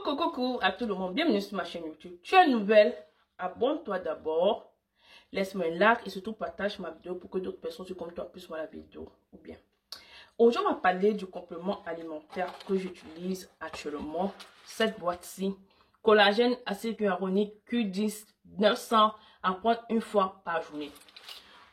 Coucou à tout le monde, bienvenue sur ma chaîne YouTube. Tu es nouvelle, abonne-toi d'abord, laisse-moi un like et surtout partage ma vidéo pour que d'autres personnes comme toi puissent voir la vidéo. Ou bien, aujourd'hui on va parler du complément alimentaire que j'utilise actuellement. Cette boîte-ci, collagène acide hyaluronique Q10 900 à prendre une fois par journée.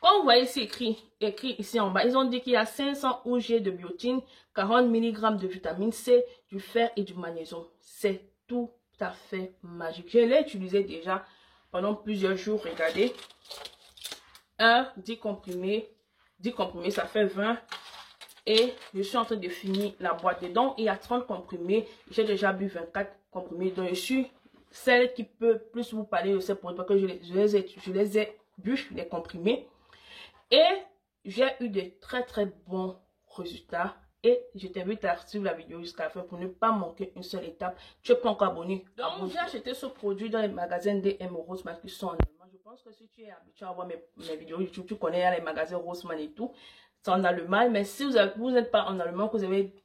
Comme vous voyez ici écrit ici en bas, ils ont dit qu'il y a 500 OG de biotine, 40 mg de vitamine C, du fer et du magnésium. C'est tout à fait magique. Je l'ai utilisé déjà pendant plusieurs jours. Regardez. 10 comprimés, ça fait 20. Et je suis en train de finir la boîte dedans. Il y a 30 comprimés. J'ai déjà bu 24 comprimés. Donc je suis celle qui peut plus vous parler de ces produits parce que je les ai bu, les comprimés. Et j'ai eu de très bons résultats. Et je t'invite à suivre la vidéo jusqu'à la fin pour ne pas manquer une seule étape. Tu es pas encore abonné. Donc j'ai acheté ce produit dans les magasins DM Rossmann qui sont en allemand. Je pense que si tu es habitué à voir mes vidéos YouTube, tu connais les magasins Rossmann et tout. C'est en allemand. Mais si vous n'êtes pas en allemand, que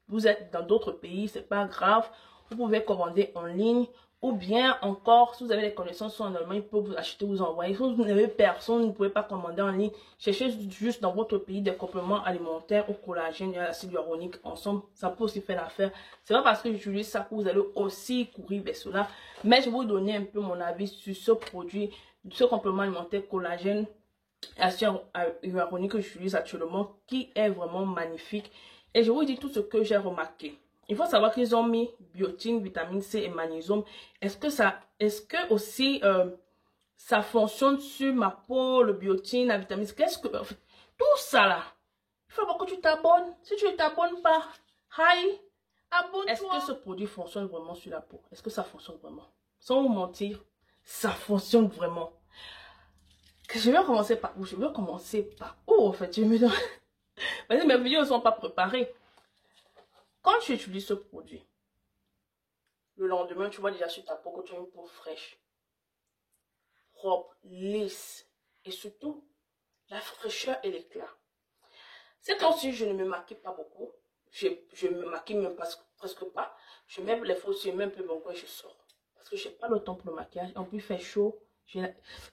vous êtes dans d'autres pays, c'est pas grave. Vous pouvez commander en ligne. Ou bien encore, si vous avez des connaissances en allemand, ils peuvent vous acheter, vous envoyer. Si vous n'avez personne, vous ne pouvez pas commander en ligne. Cherchez juste dans votre pays des compléments alimentaires au collagène et à l'acide hyaluronique ensemble. Ça peut aussi faire l'affaire. C'est pas parce que j'utilise ça que vous allez aussi courir vers cela. Mais je vais vous donner un peu mon avis sur ce produit, ce complément alimentaire collagène et acide hyaluronique que j'utilise actuellement, qui est vraiment magnifique. Et je vous dis tout ce que j'ai remarqué. Il faut savoir qu'ils ont mis biotine, vitamine C et magnésium. Est-ce que aussi ça fonctionne sur ma peau, le biotine, la vitamine C? En fait, tout ça là, il faut que tu t'abonnes. Si tu ne t'abonnes pas, abonne-toi. Est-ce que ce produit fonctionne vraiment sur la peau? Est-ce que ça fonctionne vraiment? Sans vous mentir, ça fonctionne vraiment. Je vais commencer par où? En fait, je me donne. Parce que mes vidéos ne sont pas préparées. Quand tu utilises ce produit, le lendemain, tu vois déjà sur ta peau que tu as une peau fraîche, propre, lisse et surtout la fraîcheur et l'éclat. C'est comme si je ne me maquille pas beaucoup. Je me maquille même presque pas. Je mets les faux yeux même peu bon quand je sors. Parce que je n'ai pas le temps pour le maquillage. En plus, il fait chaud.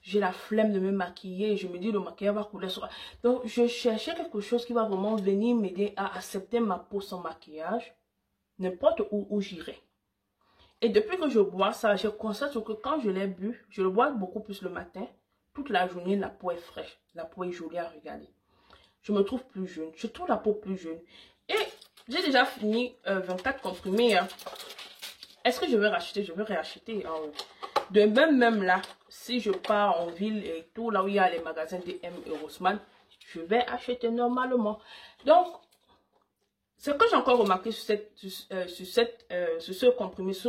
J'ai la flemme de me maquiller. Je me dis le maquillage va couler sur. Donc, je cherchais quelque chose qui va vraiment venir m'aider à accepter ma peau sans maquillage. N'importe où j'irai. Et depuis que je bois ça, je constate que quand je l'ai bu, je le bois beaucoup plus le matin. Toute la journée, la peau est fraîche. La peau est jolie à regarder. Je me trouve plus jeune. Je trouve la peau plus jeune. Et j'ai déjà fini 24 comprimés. Hein. Est-ce que je vais racheter? Je vais réacheter. Hein. De même là, si je pars en ville et tout, là où il y a les magasins DM et Rossmann, je vais acheter normalement. Donc, ce que j'ai encore remarqué sur ce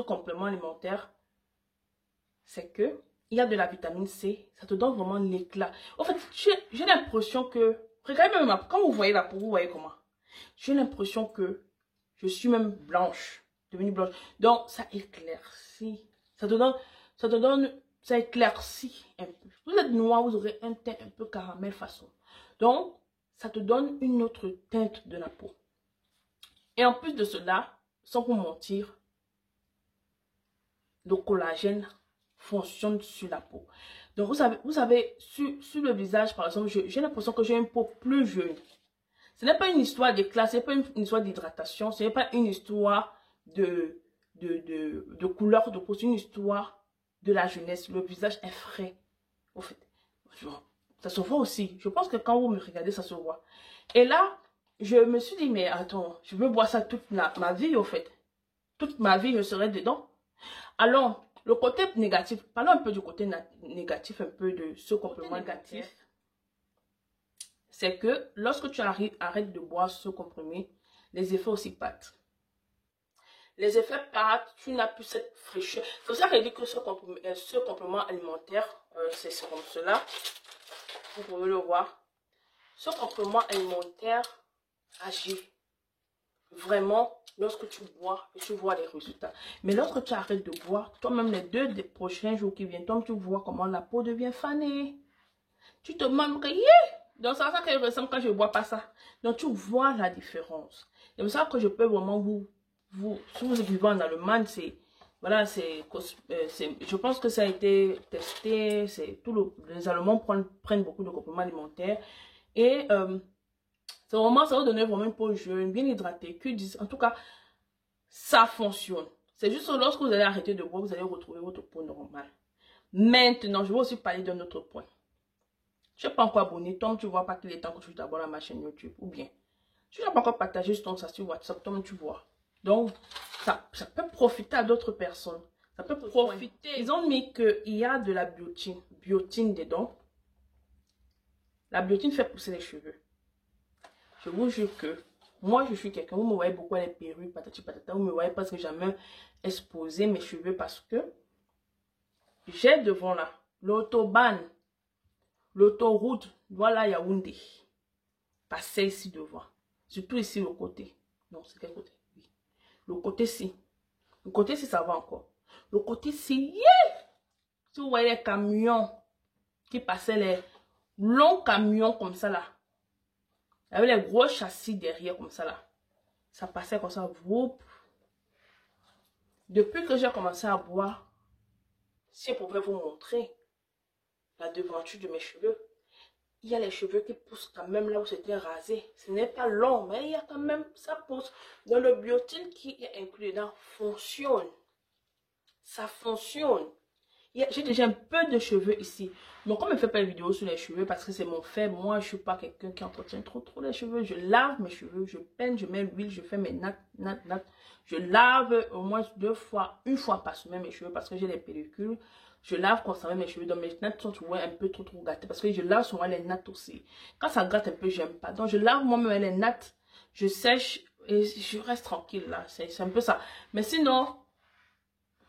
complément alimentaire, c'est que il y a de la vitamine C. Ça te donne vraiment l'éclat. En fait, j'ai l'impression que... Regardez même, quand vous voyez la peau, vous voyez comment? J'ai l'impression que je suis même blanche, devenue blanche. Donc, ça éclaircit. Ça éclaircit un peu. Vous êtes noir, vous aurez un teint un peu caramel façon. Donc, ça te donne une autre teinte de la peau. Et en plus de cela, sans vous mentir, le collagène fonctionne sur la peau. Donc, vous savez sur le visage, par exemple, j'ai l'impression que j'ai une peau plus jeune. Ce n'est pas une histoire d'éclat, ce n'est pas une histoire d'hydratation, ce n'est pas une histoire de couleur de peau, c'est une histoire de la jeunesse. Le visage est frais. Au fait, ça se voit aussi. Je pense que quand vous me regardez, ça se voit. Et là, je me suis dit, mais attends, je veux boire ça toute ma vie, au fait. Toute ma vie, je serai dedans. Alors, le côté négatif, parlons un peu du côté négatif, un peu de ce complément négatif. C'est que lorsque tu arrêtes de boire ce comprimé, les effets aussi partent. Les effets partent, tu n'as plus cette fraîcheur. C'est pour ça que je dis que ce complément alimentaire, c'est comme cela. Vous pouvez le voir. Ce complément alimentaire agit vraiment lorsque tu bois et tu vois les résultats. Mais lorsque tu arrêtes de boire, toi-même les deux prochains jours qui viennent, toi tu vois comment la peau devient fanée. Tu te demandes que donc c'est ça qu'elle ressemble quand je ne bois pas ça. Donc tu vois la différence. C'est pour ça que je peux vraiment si vous vivez en Allemagne, Voilà, je pense que ça a été testé. Les Allemands prennent beaucoup de compléments alimentaires. Et c'est vraiment, ça va donner vraiment une peau jeune, bien hydratée, Q10. En tout cas, ça fonctionne. C'est juste que lorsque vous allez arrêter de boire, vous allez retrouver votre peau normale. Maintenant, je vais aussi parler d'un autre point. Je n'ai pas encore abonné. Tom, tu vois pas qu'il est temps que tu t'abonnes à ma chaîne YouTube. Ou bien, tu n'as pas encore partagé ça sur WhatsApp. Tom, tu vois. Donc, ça peut profiter à d'autres personnes. Ça peut profiter. Ils ont mis qu'il y a de la biotine dedans. La biotine fait pousser les cheveux. Je vous jure que moi, je suis quelqu'un. Vous me voyez beaucoup à les perruques, patati patata. Vous me voyez parce que jamais exposé mes cheveux parce que j'ai devant là l'autobahn, l'autoroute, voilà Yaoundé. Passez ici devant. Surtout ici le côté. Non, c'est quel côté? Oui. Le côté-ci. Le côté-ci, ça va encore. Le côté-ci, yeah! Si vous voyez les camions qui passaient, les longs camions comme ça là. Avec les gros châssis derrière comme ça là. Ça passait comme ça. Whoop. Depuis que j'ai commencé à boire, si je pouvais vous montrer la devanture de mes cheveux, il y a les cheveux qui poussent quand même là où c'était rasé. Ce n'est pas long, mais il y a quand même, ça pousse. Donc le biotine qui est inclus dedans fonctionne. Ça fonctionne. J'ai déjà un peu de cheveux ici. Donc comme je ne fais pas de vidéo sur les cheveux parce que c'est mon fait, moi je ne suis pas quelqu'un qui entretient trop les cheveux. Je lave mes cheveux, je peine, je mets l'huile, je fais mes nattes. Je lave au moins 2 fois, 1 fois par semaine mes cheveux parce que j'ai les pellicules. Je lave constamment mes cheveux, donc mes nattes sont un peu trop gâtées parce que je lave souvent les nattes aussi. Quand ça gratte un peu, j'aime pas. Donc je lave moi-même les nattes, je sèche et je reste tranquille là. C'est un peu ça. Mais sinon,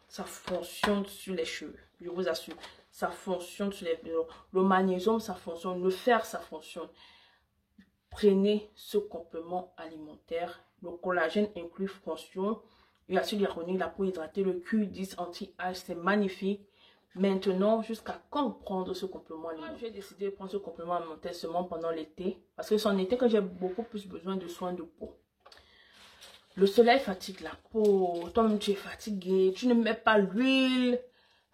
ça fonctionne sur les cheveux, je vous assure. Ça fonctionne sur les cheveux. Le magnésium, ça fonctionne. Le fer, ça fonctionne. Prenez ce complément alimentaire. Le collagène inclus fonctionne. L'acide hyaluronique, la peau hydratée, le Q10 anti-âge, c'est magnifique. Maintenant, jusqu'à quand prendre ce complément alimentaire? J'ai décidé de prendre ce complément alimentaire seulement pendant l'été. Parce que c'est en été que j'ai beaucoup plus besoin de soins de peau. Le soleil fatigue la peau. Toi-même, tu es fatigué. Tu ne mets pas l'huile.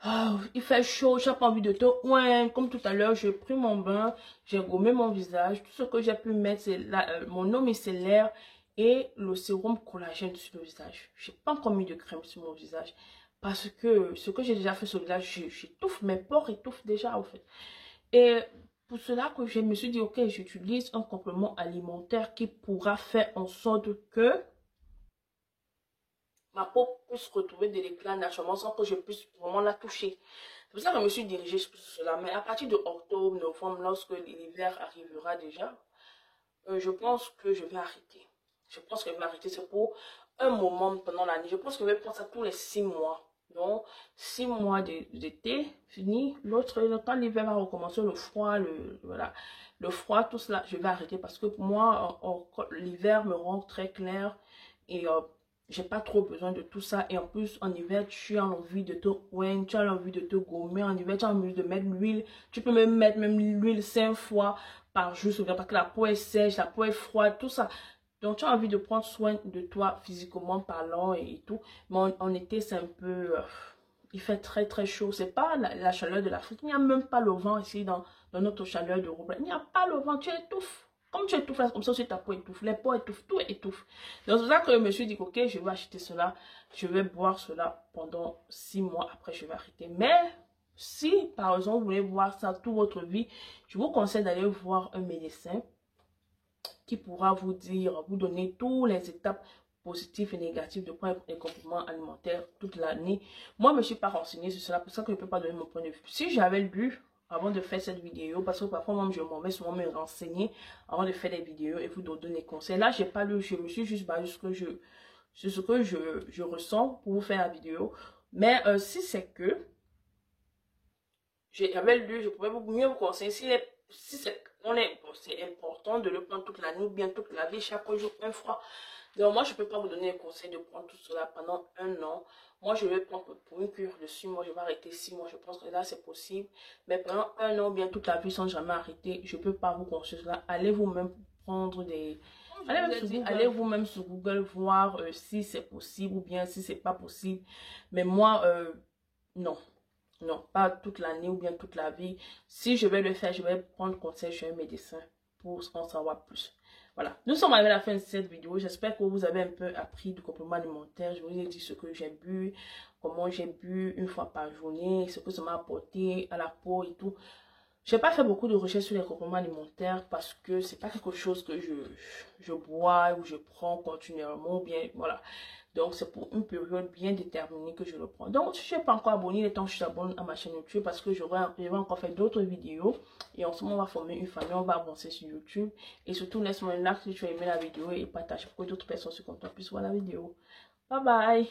Oh, il fait chaud. Je n'ai pas envie de te oindre. Comme tout à l'heure, j'ai pris mon bain. J'ai gommé mon visage. Tout ce que j'ai pu mettre, c'est mon eau micellaire et le sérum collagène sur le visage. Je n'ai pas encore mis de crème sur mon visage. Parce que ce que j'ai déjà fait sur le visage, j'étouffe. Mes pores étouffent déjà, en fait. Et pour cela que je me suis dit, ok, j'utilise un complément alimentaire qui pourra faire en sorte que ma peau puisse retrouver de l'éclat naturellement sans que je puisse vraiment la toucher. C'est pour ça que je me suis dirigée sur cela. Mais à partir de octobre, novembre, lorsque l'hiver arrivera déjà, je pense que je vais arrêter. Je pense que je vais arrêter. C'est pour un moment pendant l'année. Je pense que je vais prendre ça tous les 6 mois. Donc, 6 mois d'été, fini. L'autre, quand l'hiver va recommencer, le froid, voilà, le froid, tout cela, je vais arrêter. Parce que pour moi, l'hiver me rend très clair. Et j'ai pas trop besoin de tout ça. Et en plus, en hiver, tu as envie de te oindre, tu as envie de te gommer. En hiver, tu as envie de mettre l'huile. Tu peux même mettre l'huile 5 fois par jour. Parce que la peau est sèche, la peau est froide, tout ça. Donc, tu as envie de prendre soin de toi physiquement parlant et tout. Mais en été, c'est un peu... il fait très très chaud. C'est pas la chaleur de l'Afrique. Il n'y a même pas le vent ici dans notre chaleur d'Europe. Il n'y a pas le vent. Tu étouffes. Comme tu étouffes là, comme ça aussi ta peau étouffe. Les peaux étouffent, tout étouffe. Donc, c'est pour ça que je me suis dit, ok, je vais acheter cela. Je vais boire cela pendant 6 mois. Après, je vais arrêter. Mais... si, par exemple, vous voulez voir ça toute votre vie, je vous conseille d'aller voir un médecin qui pourra vous dire, vous donner toutes les étapes positives et négatives de prendre les compléments alimentaires toute l'année. Moi, je ne me suis pas renseignée sur cela, pour ça que je ne peux pas donner mon point de vue. Si j'avais lu avant de faire cette vidéo, parce que parfois, moi, je m'en vais souvent me renseigner avant de faire des vidéos et vous donner des conseils. Là, je n'ai pas lu, je me suis juste basée sur ce que je ressens pour vous faire la vidéo. Mais si c'est que j'avais lu, je pouvais mieux vous conseiller. Si c'est important de le prendre toute l'année ou bien toute la vie, chaque jour, 1 fois. Donc moi, je ne peux pas vous donner un conseil de prendre tout cela pendant 1 an. Moi, je vais prendre pour une cure de 6 mois, je vais arrêter 6 mois. Je pense que là, c'est possible. Mais pendant 1 an, bien toute la vie, sans jamais arrêter, je ne peux pas vous conseiller cela. Allez vous-même prendre des... Allez vous-même sur Google voir si c'est possible ou bien si c'est pas possible. Mais moi, non. Non, pas toute l'année ou bien toute la vie. Si je vais le faire, je vais prendre conseil chez un médecin pour en savoir plus. Voilà, nous sommes arrivés à la fin de cette vidéo. J'espère que vous avez un peu appris du complément alimentaire. Je vous ai dit ce que j'ai bu, comment j'ai bu une fois par journée, ce que ça m'a apporté à la peau et tout. Je n'ai pas fait beaucoup de recherches sur les compléments alimentaires parce que c'est pas quelque chose que je bois ou je prends continuellement, bien, voilà. Donc, c'est pour une période bien déterminée que je le prends. Donc, si je ne suis pas encore abonné, il est temps que je t'abonne à ma chaîne YouTube parce que je vais encore faire d'autres vidéos. Et en ce moment, on va former une famille, on va avancer sur YouTube. Et surtout, laisse-moi un like si tu as aimé la vidéo et partage pour que d'autres personnes sur ton compte puissent voir la vidéo. Bye bye!